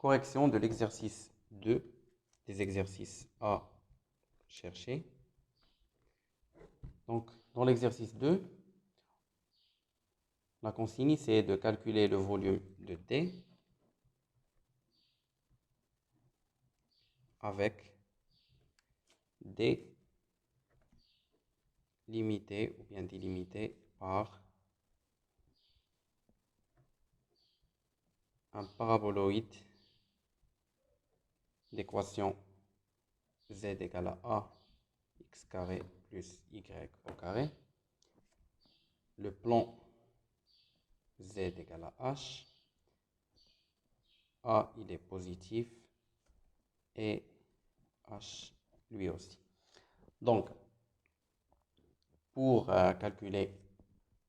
correction de l'exercice 2, des exercices à chercher. Donc, dans l'exercice 2, la consigne, c'est de calculer le volume de T avec D limité ou bien délimité par un paraboloïde d'équation z égale à a x carré plus y au carré. Le plan z égale à h. A, il est positif et h, lui aussi. Donc, pour calculer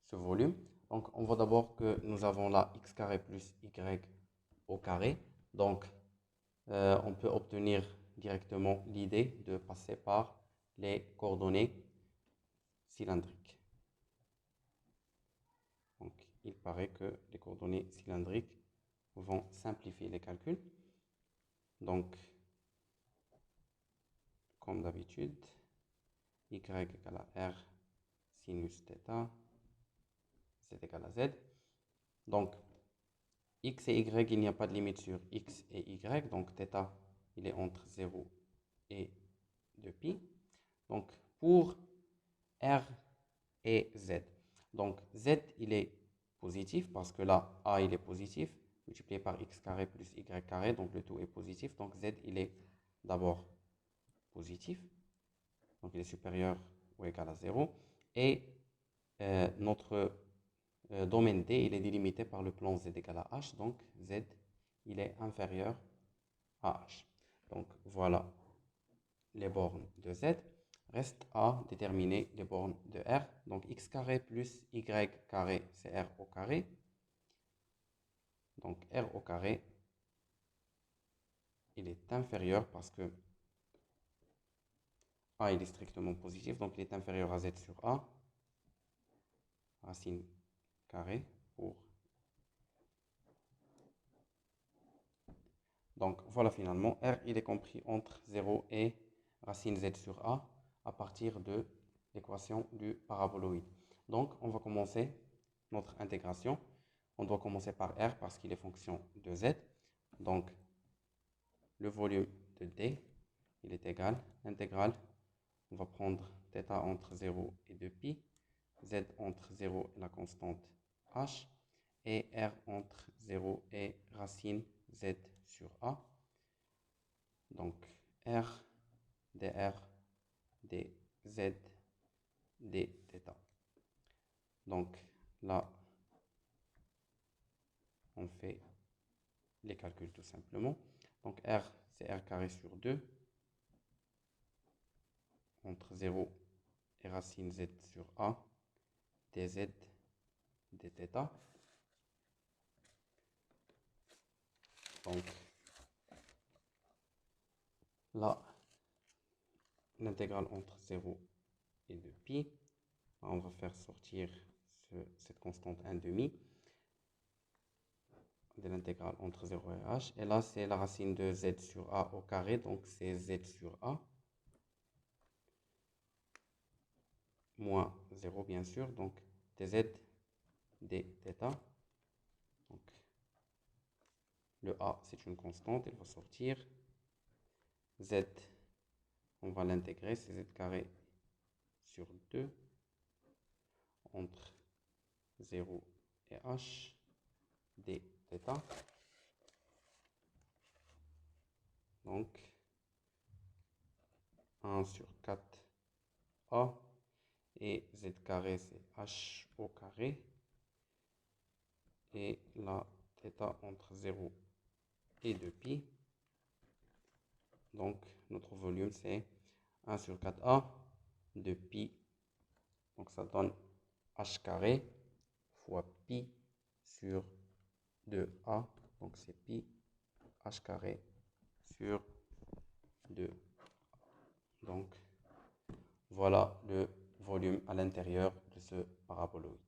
ce volume, donc on voit d'abord que nous avons là x carré plus y au carré. Donc, on peut obtenir directement l'idée de passer par les coordonnées cylindriques. Donc, il paraît que les coordonnées cylindriques vont simplifier les calculs. Donc, comme d'habitude, y égale à r sinus θ, z égale à z. Donc, x et y, il n'y a pas de limite sur x et y. Donc, θ, il est entre 0 et 2π. Donc, pour r et z. Donc, z, il est positif parce que là, a, il est positif, multiplié par x carré plus y carré, donc le tout est positif. Donc, z, il est d'abord positif. Donc, il est supérieur ou égal à 0. Et notre domaine D, il est délimité par le plan z égale à h. Donc, z, il est inférieur à h. Donc, voilà les bornes de z. Reste à déterminer les bornes de r. Donc, x carré plus y carré, c'est r au carré. Donc, r au carré, il est inférieur parce que a, il est strictement positif. Donc, il est inférieur à z sur a. Racine carrée pour... Donc, voilà finalement, r, il est compris entre 0 et racine z sur a à partir de l'équation du paraboloïde. Donc, on va commencer notre intégration. On doit commencer par r parce qu'il est fonction de z. Donc, le volume de D, il est égal, l'intégrale, on va prendre θ entre 0 et 2π, z entre 0 et la constante h, et r entre 0 et racine z sur a. Donc, r dr dz dθ. Donc, là, on fait les calculs tout simplement. Donc, r, c'est r carré sur 2, entre 0 et racine z sur a, dz dθ. Donc, là, l'intégrale entre 0 et 2π. On va faire sortir cette constante 1/2 de l'intégrale entre 0 et h. Et là, c'est la racine de z sur a au carré, donc c'est z sur a. Moins 0, bien sûr, donc dz dθ. Donc, le a, c'est une constante, il va sortir. Z, on va l'intégrer, c'est z carré sur 2 entre 0 et h dθ. Donc, 1 sur 4a et z carré, c'est h au carré. Et la θ entre 0 et 2π. Donc, notre volume, c'est 1 sur 4a, 2π. Donc, ça donne h carré fois pi sur 2a. Donc, c'est pi h carré sur 2. Donc, voilà le volume à l'intérieur de ce paraboloïde.